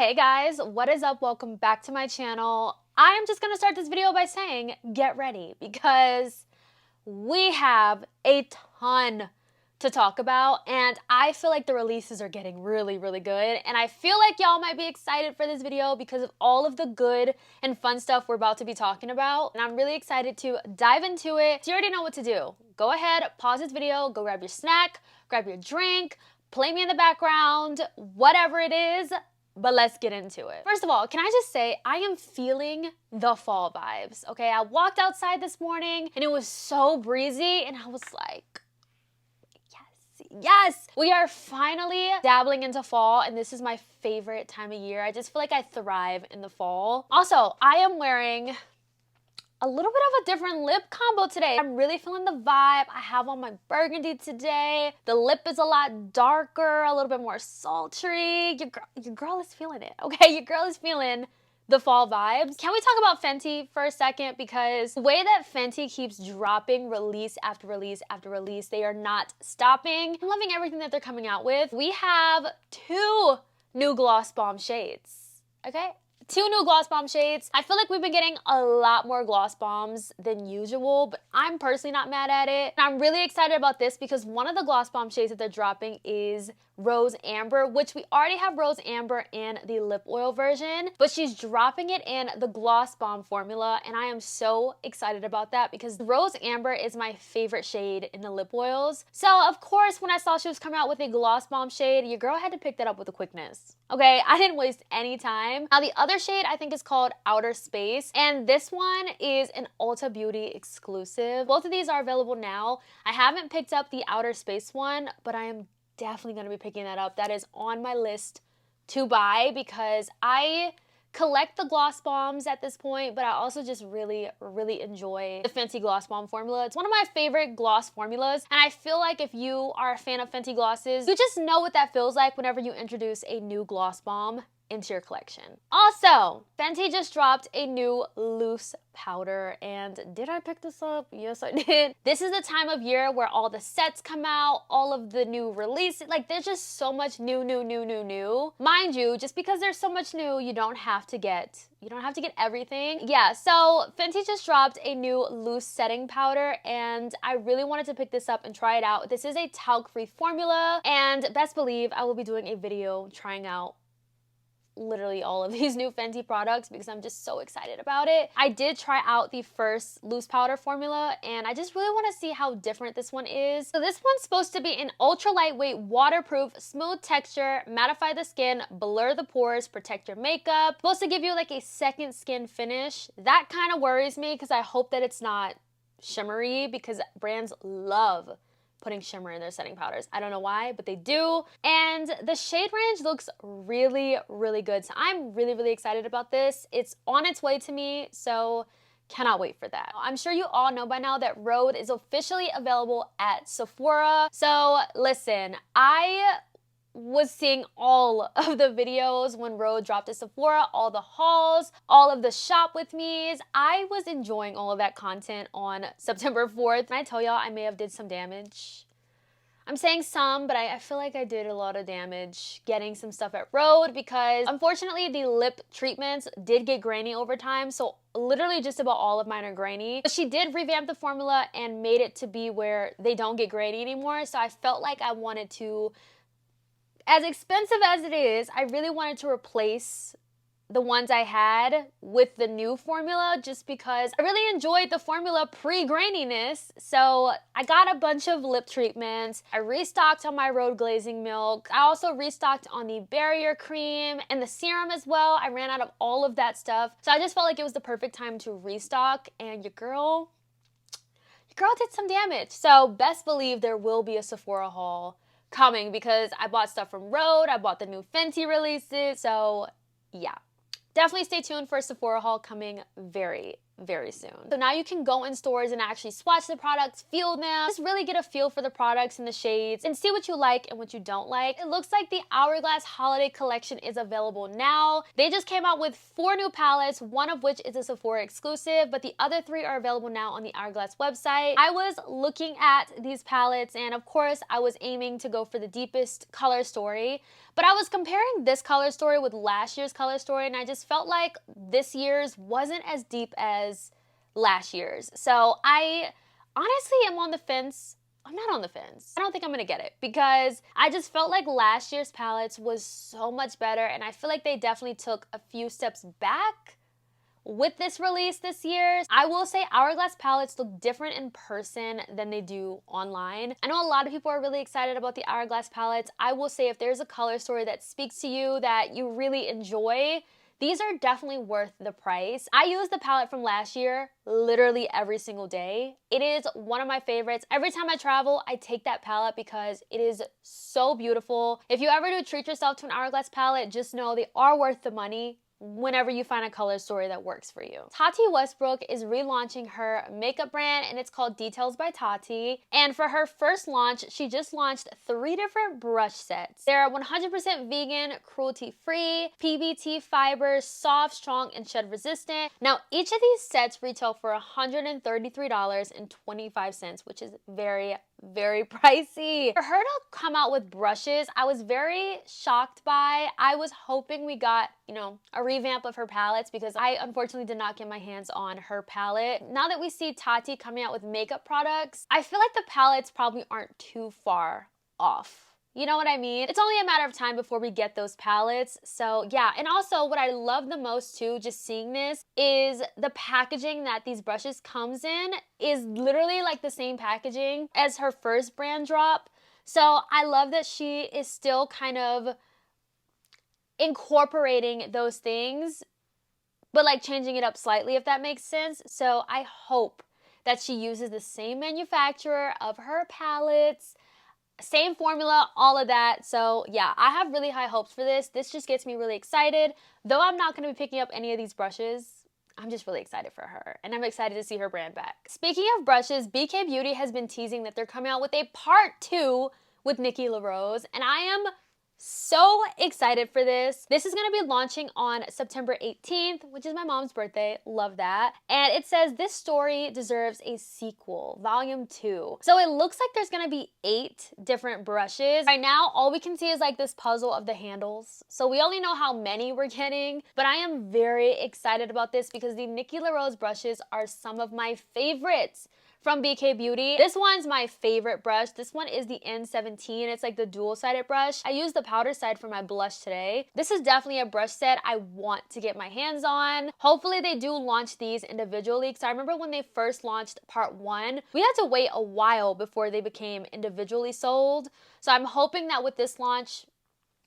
Hey guys, what is up? Welcome back to my channel. I am just gonna start this video by saying get ready because we have a ton to talk about and I feel like the releases are getting really good, and I feel like y'all might be excited for this video because of all of the good and fun stuff we're about to be talking about, and I'm really excited to dive into it. So you already know what to do. Go ahead, pause this video, go grab your snack, grab your drink, play me in the background, whatever it is. But let's get into it. First of all, can I just say I am feeling the fall vibes, okay? I walked outside this morning and it was so breezy and I was like, yes, we are finally dabbling into fall, and this is my favorite time of year. I just feel like I thrive in the fall. Also, I am wearing a little bit of a different lip combo today. I'm really feeling the vibe. I have on my burgundy today. The lip is a lot darker, a little bit more sultry. Your girl is feeling it, okay? Your girl is feeling the fall vibes. Can we talk about Fenty for a second? Because the way that Fenty keeps dropping release after release after release, they are not stopping. I'm loving everything that they're coming out with. We have 2 new gloss bomb shades, okay? 2 new gloss bomb shades. I feel like we've been getting a lot more gloss bombs than usual, but I'm personally not mad at it. And I'm really excited about this because one of the gloss bomb shades that they're dropping is Rose Amber, which we already have Rose Amber in the lip oil version, but she's dropping it in the gloss bomb formula, and I am so excited about that because Rose Amber is my favorite shade in the lip oils. So of course, when I saw she was coming out with a gloss bomb shade, your girl had to pick that up with a quickness. Okay, I didn't waste any time. Now the other shade I think is called Outer Space, and this one is an Ulta Beauty exclusive. Both of these are available now. I haven't picked up the Outer Space one, but I am definitely gonna be picking that up. That is on my list to buy because I collect the gloss bombs at this point, but I also just really enjoy the Fenty gloss bomb formula. It's one of my favorite gloss formulas, and I feel like if you are a fan of Fenty glosses, you just know what that feels like whenever you introduce a new gloss bomb into your collection. Also, Fenty just dropped a new loose powder, and did I pick this up? Yes, I did. This is the time of year where all the sets come out, all of the new releases, like there's just so much new. Mind you, just because there's so much new, you don't have to get everything. Yeah, so Fenty just dropped a new loose setting powder, and I really wanted to pick this up and try it out. This is a talc-free formula, and best believe I will be doing a video trying out literally all of these new Fenty products because I'm just so excited about it. I did try out the first loose powder formula, and I just really want to see how different this one is. So this one's supposed to be an ultra lightweight, waterproof, smooth texture, mattify the skin, blur the pores, protect your makeup. Supposed to give you like a second skin finish. That kind of worries me because I hope that it's not shimmery because brands love putting shimmer in their setting powders. I don't know why, but they do. And the shade range looks really good. So I'm really excited about this. It's on its way to me, so cannot wait for that. I'm sure you all know by now that Rhode is officially available at Sephora. So listen, I was seeing all of the videos when Rhode dropped at Sephora, all the hauls, all of the shop with me's. I was enjoying all of that content on September 4th. And I tell y'all, I may have did some damage. I'm saying some, but I feel like I did a lot of damage getting some stuff at Rhode because unfortunately the lip treatments did get grainy over time. So literally just about all of mine are grainy. But she did revamp the formula and made it to be where they don't get grainy anymore. So I felt like I wanted to, as expensive as it is, I really wanted to replace the ones I had with the new formula just because I really enjoyed the formula pre-graininess. So I got a bunch of lip treatments. I restocked on my Rhode glazing milk. I also restocked on the barrier cream and the serum as well. I ran out of all of that stuff. So I just felt like it was the perfect time to restock, and your girl did some damage. So best believe there will be a Sephora haul coming because I bought stuff from Rhode, I bought the new Fenty releases, so yeah. Definitely stay tuned for a Sephora haul coming very very soon. So now you can go in stores and actually swatch the products, feel them, just really get a feel for the products and the shades and see what you like and what you don't like. It looks like the Hourglass holiday collection is available now. They just came out with 4 new palettes, one of which is a Sephora exclusive, but the other 3 are available now on the Hourglass website. I was looking at these palettes and of course I was aiming to go for the deepest color story, but I was comparing this color story with last year's color story and I just felt like this year's wasn't as deep as last year's. So I honestly am on the fence. I'm not on the fence. I don't think I'm gonna get it because I just felt like last year's palettes was so much better and I feel like they definitely took a few steps back with this release this year. I will say Hourglass palettes look different in person than they do online. I know a lot of people are really excited about the Hourglass palettes. I will say if there's a color story that speaks to you that you really enjoy, these are definitely worth the price. I use the palette from last year literally every single day. It is one of my favorites. Every time I travel, I take that palette because it is so beautiful. If you ever do treat yourself to an Hourglass palette, just know they are worth the money whenever you find a color story that works for you. Tati Westbrook is relaunching her makeup brand and it's called Details by Tati. And for her first launch, she just launched 3 different brush sets. They're 100% vegan, cruelty-free, PBT fibers, soft, strong, and shed resistant. Now, each of these sets retail for $133.25, which is very pricey. For her to come out with brushes, I was very shocked by. I was hoping we got, you know, a revamp of her palettes because I unfortunately did not get my hands on her palette. Now that we see Tati coming out with makeup products, I feel like the palettes probably aren't too far off. You know what I mean? It's only a matter of time before we get those palettes. So yeah, and also what I love the most too, just seeing this, is the packaging that these brushes comes in is literally like the same packaging as her first brand drop. So I love that she is still kind of incorporating those things, but like changing it up slightly, if that makes sense. So I hope that she uses the same manufacturer of her palettes, same formula, all of that. So yeah, I have really high hopes for this. This just gets me really excited. Though I'm not going to be picking up any of these brushes, I'm just really excited for her and I'm excited to see her brand back. Speaking of brushes, BK Beauty has been teasing that they're coming out with a part 2 with Nikki LaRose and I am so excited for this. This is going to be launching on September 18th, which is my mom's birthday. Love that. And it says this story deserves a sequel, volume 2. So it looks like there's going to be 8 different brushes. Right now, all we can see is like this puzzle of the handles. So we only know how many we're getting, but I am very excited about this because the Nikki LaRose brushes are some of my favorites from BK Beauty. This one's my favorite brush. This one is the N17. It's like the dual-sided brush. I used the powder side for my blush today. This is definitely a brush set I want to get my hands on. Hopefully they do launch these individually because I remember when they first launched part 1, we had to wait a while before they became individually sold. So I'm hoping that with this launch,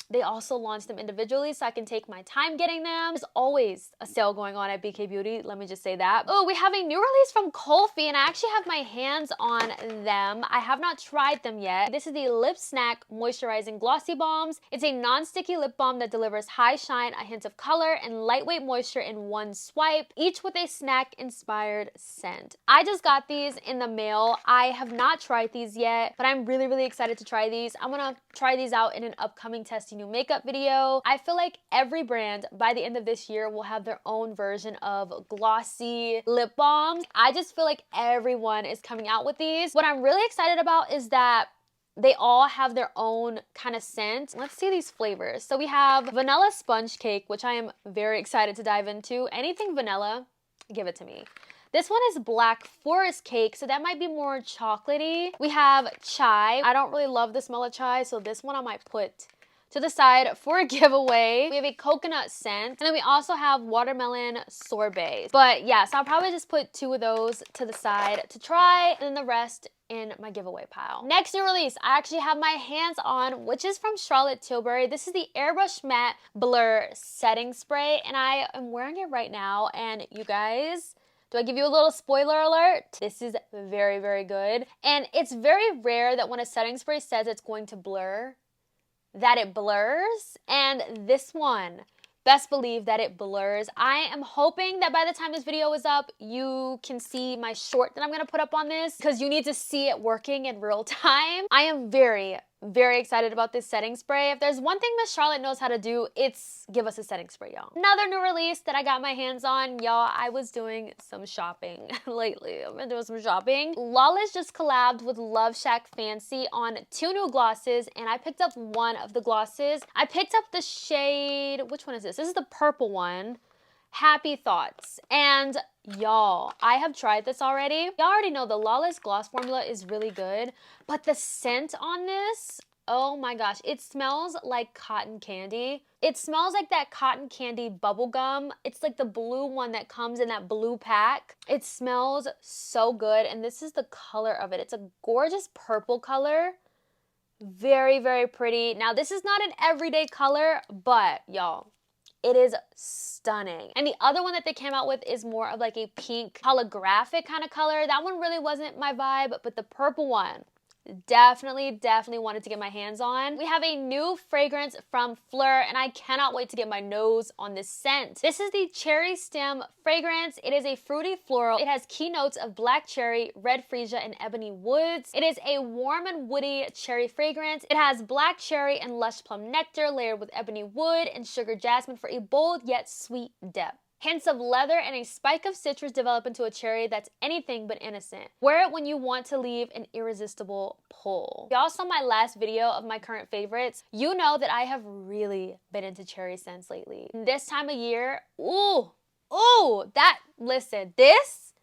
they also launched them individually so I can take my time getting them. There's always a sale going on at BK Beauty, let me just say that. Oh, we have a new release from Kulfi and I actually have my hands on them. I have not tried them yet. This is the Lip Snack Moisturizing Glossy Balms. It's a non-sticky lip balm that delivers high shine, a hint of color, and lightweight moisture in one swipe, each with a snack-inspired scent. I just got these in the mail. I have not tried these yet, but I'm really excited to try these. I'm gonna try these out in an upcoming testing new makeup video. I feel like every brand by the end of this year will have their own version of glossy lip balms. I just feel like everyone is coming out with these. What I'm really excited about is that they all have their own kind of scent. Let's see these flavors. So we have vanilla sponge cake, which I am very excited to dive into. Anything vanilla, give it to me. This one is black forest cake, so that might be more chocolatey. We have chai. I don't really love the smell of chai, so this one I might put to the side for a giveaway. We have a coconut scent, and then we also have watermelon sorbet. But yeah, so I'll probably just put 2 of those to the side to try, and then the rest in my giveaway pile. Next new release, I actually have my hands on, which is from Charlotte Tilbury. This is the Airbrush Matte Blur Setting Spray, and I am wearing it right now, and you guys, do I give you a little spoiler alert? This is very good. And it's very rare that when a setting spray says it's going to blur, that it blurs. And this one best believe that it blurs. I am hoping that by the time this video is up, you can see my short that I'm gonna put up on this, because you need to see it working in real time. I am very excited about this setting spray. If there's one thing Miss Charlotte knows how to do, it's give us a setting spray, y'all. Another new release that I got my hands on, y'all. I was doing some shopping lately. I've been doing some shopping. Lawless just collabed with Love Shack Fancy on 2 new glosses, and I picked up one of the glosses. I picked up the shade, which one is this? This is the purple one. Happy Thoughts. And y'all, I have tried this already. Y'all already know the Lawless gloss formula is really good, but the scent on this, oh my gosh, it smells like cotton candy. It smells like that cotton candy bubble gum. It's like the blue one that comes in that blue pack. It smells so good, and this is the color of it. It's a gorgeous purple color. Very pretty. Now, this is not an everyday color, but y'all, it is stunning. And the other one that they came out with is more of like a pink holographic kind of color. That one really wasn't my vibe, but the purple one, definitely wanted to get my hands on. We have a new fragrance from Phlur, and I cannot wait to get my nose on this scent. This is the Cherry Stem fragrance. It is a fruity floral. It has key notes of black cherry, red freesia, and ebony woods. It is a warm and woody cherry fragrance. It has black cherry and lush plum nectar layered with ebony wood and sugar jasmine for a bold yet sweet depth. Hints of leather and a spike of citrus develop into a cherry that's anything but innocent. Wear it when you want to leave an irresistible pull. Y'all saw my last video of my current favorites. You know that I have really been into cherry scents lately. This time of year, listen, this,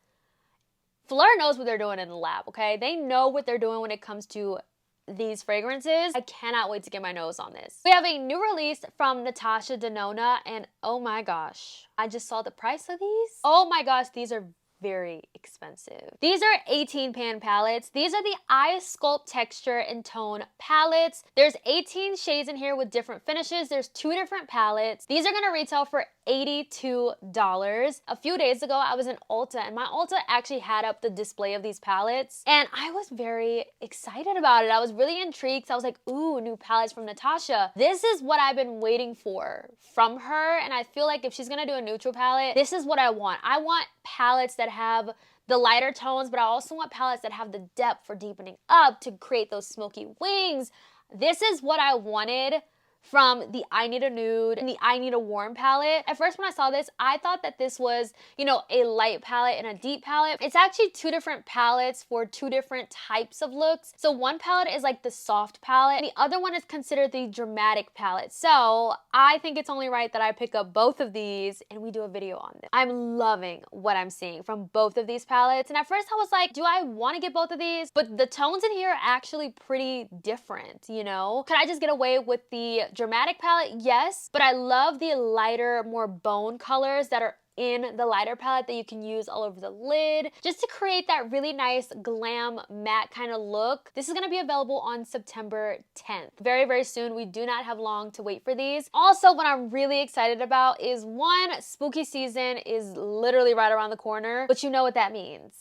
Phlur knows what they're doing in the lab, okay? They know what they're doing when it comes to these fragrances. I cannot wait to get my nose on this. We have a new release from Natasha Denona, and oh my gosh, I just saw the price of these. Oh my gosh, these are very expensive. These are 18 pan palettes. These are the Eye Sculpt Texture and Tone palettes. There's 18 shades in here with different finishes. There's 2 different palettes. These are gonna retail for $82. A few days ago, I was in ULTA, and my ULTA actually had up the display of these palettes, and I was very excited about it. I was really intrigued. So I was like, ooh, new palettes from Natasha. This is what I've been waiting for from her, and I feel like if she's gonna do a neutral palette, this is what I want. I want palettes that have the lighter tones, but I also want palettes that have the depth for deepening up to create those smoky wings. This is what I wanted from the I Need a Nude and the I Need a Warm palette. At first when I saw this, I thought that this was, you know, a light palette and a deep palette. It's actually 2 different palettes for 2 different types of looks. So one palette is like the soft palette, and the other one is considered the dramatic palette. So I think it's only right that I pick up both of these and we do a video on this. I'm loving what I'm seeing from both of these palettes. And at first I was like, do I want to get both of these? But the tones in here are actually pretty different, you know? Could I just get away with the dramatic palette? Yes, but I love the lighter, more bone colors that are in the lighter palette that you can use all over the lid, just to create that really nice glam matte kind of look. This is going to be available on September 10th. Very soon. We do not have long to wait for these. Also, what I'm really excited about is, one, spooky season is literally right around the corner, but you know what that means.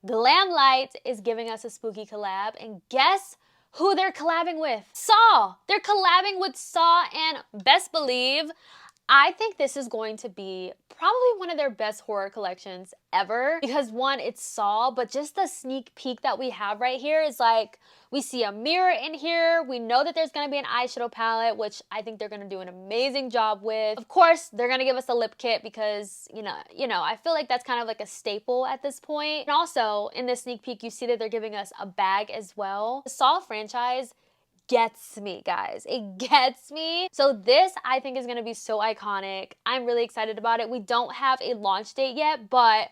Glamlite is giving us a spooky collab, and guess who they're collabing with? Saw! They're collabing with Saw, and best believe, I think this is going to be probably one of their best horror collections ever, because one, it's Saw, but just the sneak peek that we have right here is like, we see a mirror in here. We know that there's gonna be an eyeshadow palette, which I think they're gonna do an amazing job with. Of course, they're gonna give us a lip kit because, you know, I feel like that's kind of like a staple at this point. And also, in this sneak peek, you see that they're giving us a bag as well. The Saw franchise gets me, guys. It gets me. So this, I think, is gonna be so iconic. I'm really excited about it. We don't have a launch date yet, but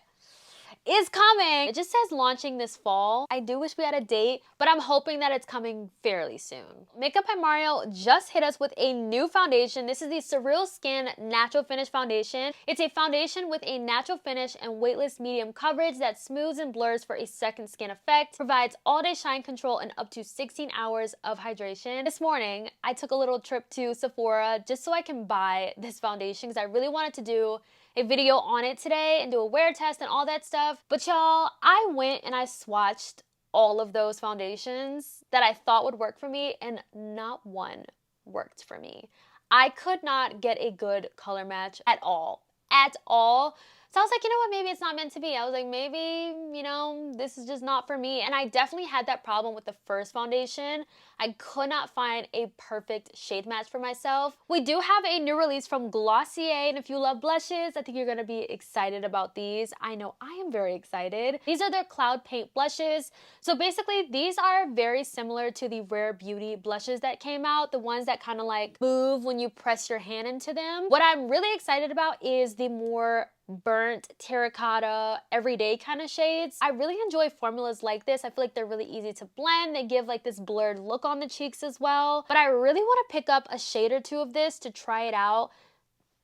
is coming. It just says launching this fall. I do wish we had a date, but I'm hoping that it's coming fairly soon. Makeup by Mario just hit us with a new foundation. This is the Surreal Skin Natural Finish Foundation. It's a foundation with a natural finish and weightless medium coverage that smooths and blurs for a second skin effect, provides all-day shine control and up to 16 hours of hydration. This morning, I took a little trip to Sephora just so I can buy this foundation because I really wanted to do a video on it today and do a wear test and all that stuff. But y'all, I went and I swatched all of those foundations that I thought would work for me, and not one worked for me. I could not get a good color match at all. At all. So I was like, you know what, maybe it's not meant to be. I was like, maybe, you know, this is just not for me. And I definitely had that problem with the first foundation. I could not find a perfect shade match for myself. We do have a new release from Glossier, and if you love blushes, I think you're gonna be excited about these. I know I am very excited. These are their Cloud Paint blushes. So basically, these are very similar to the Rare Beauty blushes that came out, the ones that kind of like move when you press your hand into them. What I'm really excited about is the more burnt terracotta everyday kind of shades. I really enjoy formulas like this. I feel like they're really easy to blend. They give like this blurred look on the cheeks as well. But I really want to pick up a shade or two of this to try it out.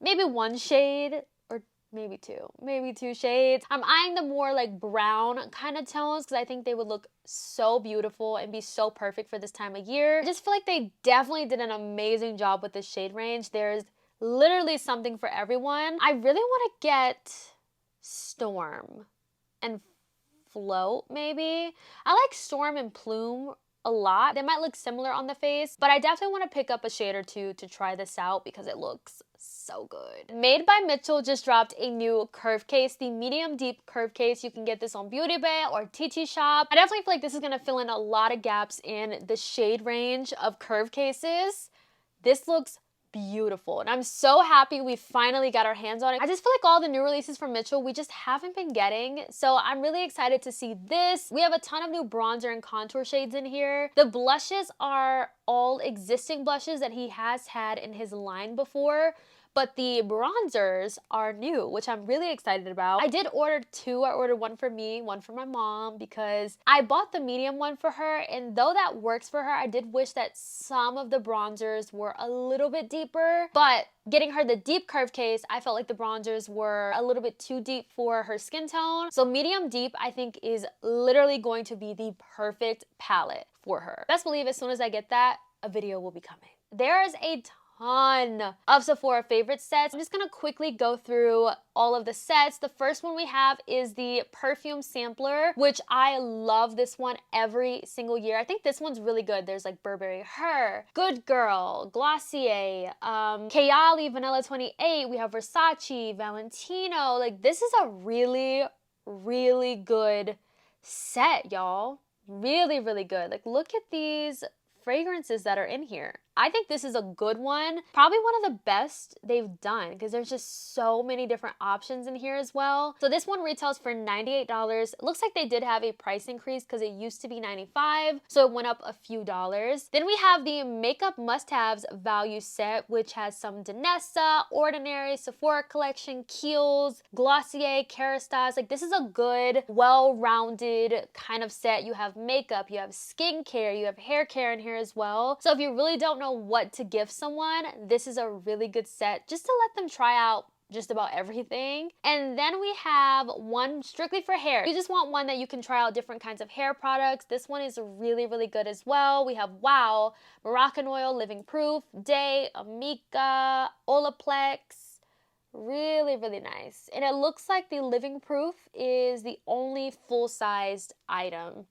Maybe one shade or maybe two shades. I'm eyeing the more like brown kind of tones because I think they would look so beautiful and be so perfect for this time of year. I just feel like they definitely did an amazing job with this shade range. There's literally something for everyone. I really want to get Storm and Float maybe. I like Storm and Plume a lot. They might look similar on the face, but I definitely want to pick up a shade or two to try this out because it looks so good. Made by Mitchell just dropped a new curve case, the medium deep curve case. You can get this on Beauty Bay or TT Shop. I definitely feel like this is going to fill in a lot of gaps in the shade range of curve cases. This looks beautiful, and I'm so happy we finally got our hands on it. I just feel like all the new releases from Mitchell we just haven't been getting, so I'm really excited to see this. We have a ton of new bronzer and contour shades in here. The blushes are all existing blushes that he has had in his line before, but the bronzers are new, which I'm really excited about. I did order two. I ordered one for me, one for my mom, because I bought the medium one for her, and though that works for her, I did wish that some of the bronzers were a little bit deeper, but getting her the deep curve case, I felt like the bronzers were a little bit too deep for her skin tone. So medium deep, I think, is literally going to be the perfect palette for her. Best believe as soon as I get that, a video will be coming. There's a ton of Sephora favorite sets. I'm just gonna quickly go through all of the sets. The first one we have is the perfume sampler, which I love this one every single year. I think this one's really good. There's like Burberry Her, Good Girl, Glossier, Kayali, Vanilla 28. We have Versace, Valentino. Like, this is a really, really good set, y'all. Really, really good. Like, look at these fragrances that are in here. I think this is a good one. Probably one of the best they've done because there's just so many different options in here as well. So this one retails for $98. It looks like they did have a price increase because it used to be $95, so it went up a few dollars. Then we have the makeup must-haves value set, which has some Danessa, Ordinary, Sephora Collection, Kiehl's, Glossier, Kerastase. Like, this is a good, well-rounded kind of set. You have makeup, you have skincare, you have hair care in here as well. So if you really don't know what to give someone, this is a really good set just to let them try out just about everything. And then we have one strictly for hair. You just want one that you can try out different kinds of hair products. This one is really, really good as well. We have Wow, Moroccan Oil, Living Proof, Day, Amika, Olaplex. Really, really nice. And it looks like the Living Proof is the only full-sized item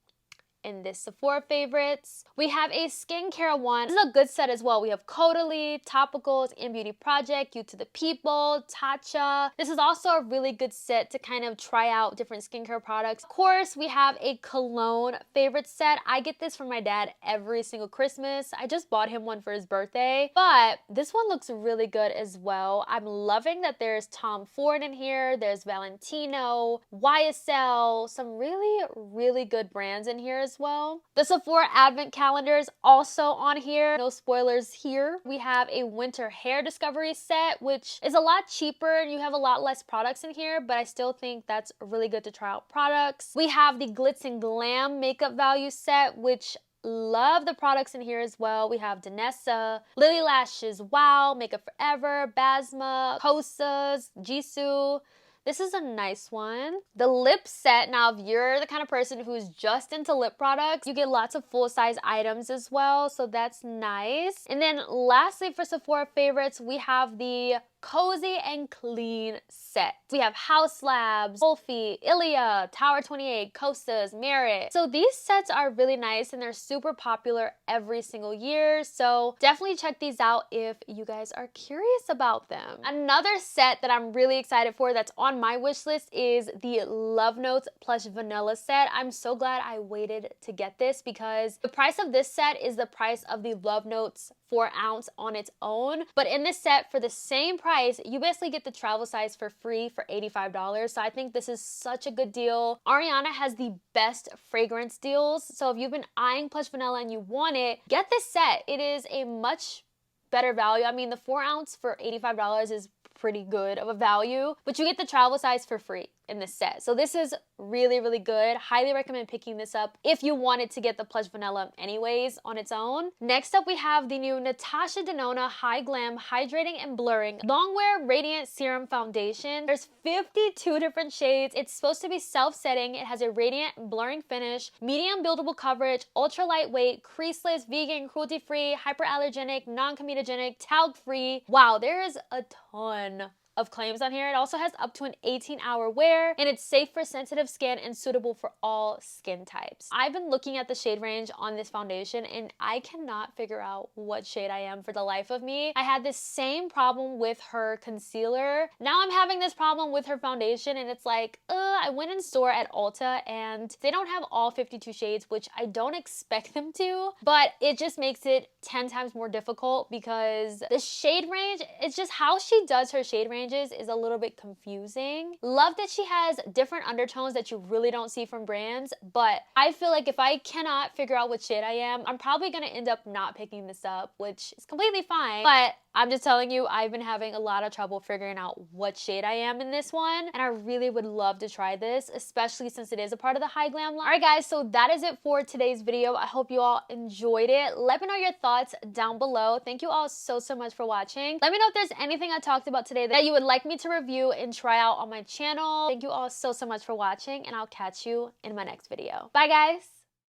in this Sephora favorites. We have a skincare one. This is a good set as well. We have Caudalie, Topicals, and Beauty Project, You to the People, Tatcha. This is also a really good set to kind of try out different skincare products. Of course, we have a cologne favorite set. I get this from my dad every single Christmas. I just bought him one for his birthday, but this one looks really good as well. I'm loving that there's Tom Ford in here. There's Valentino, YSL, some really, really good brands in here as well. The Sephora Advent Calendar is also on here. No spoilers here. We have a winter hair discovery set, which is a lot cheaper and you have a lot less products in here, but I still think that's really good to try out products. We have the Glitz and Glam makeup value set, which love the products in here as well. We have Danessa, Lily Lashes, Wow, Makeup Forever, Basma, Kosas, Jisoo. This is a nice one. The lip set, now if you're the kind of person who's just into lip products, you get lots of full-size items as well, so that's nice. And then lastly for Sephora favorites, we have the cozy and clean set. We have House Labs, Kulfi, ILTA, Tower 28, Costas, Merit. So these sets are really nice and they're super popular every single year. So definitely check these out if you guys are curious about them. Another set that I'm really excited for that's on my wish list is the Love Notes Plush Vanilla set. I'm so glad I waited to get this because the price of this set is the price of the Love Notes 4-ounce on its own. But in this set, for the same price, you basically get the travel size for free for $85. So I think this is such a good deal. Ariana has the best fragrance deals. So if you've been eyeing Plush Vanilla and you want it, get this set. It is a much better value. I mean, the 4-ounce for $85 is pretty good of a value, but you get the travel size for free in this set. So this is really, really good. Highly recommend picking this up if you wanted to get the Plush Vanilla anyways on its own. Next up, we have the new Natasha Denona High Glam Hydrating and Blurring Longwear Radiant Serum Foundation. There's 52 different shades. It's supposed to be self-setting. It has a radiant blurring finish, medium buildable coverage, ultra lightweight, creaseless, vegan, cruelty-free, hyperallergenic, non-comedogenic, talc-free. Wow, there is a ton of claims on here. It also has up to an 18-hour wear, and it's safe for sensitive skin and suitable for all skin types. I've been looking at the shade range on this foundation and I cannot figure out what shade I am for the life of me. I had this same problem with her concealer. Now I'm having this problem with her foundation, and it's like, I went in store at Ulta and they don't have all 52 shades, which I don't expect them to, but it just makes it 10 times more difficult because the shade range, it's just how she does her shade range is a little bit confusing. Love that she has different undertones that you really don't see from brands, but I feel like if I cannot figure out what shade I am, I'm probably gonna end up not picking this up, which is completely fine. But I'm just telling you, I've been having a lot of trouble figuring out what shade I am in this one, and I really would love to try this, especially since it is a part of the High Glam line. Alright guys, so that is it for today's video. I hope you all enjoyed it. Let me know your thoughts down below. Thank you all so much for watching. Let me know if there's anything I talked about today that you would like me to review and try out on my channel. Thank you all so much for watching, and I'll catch you in my next video. Bye guys!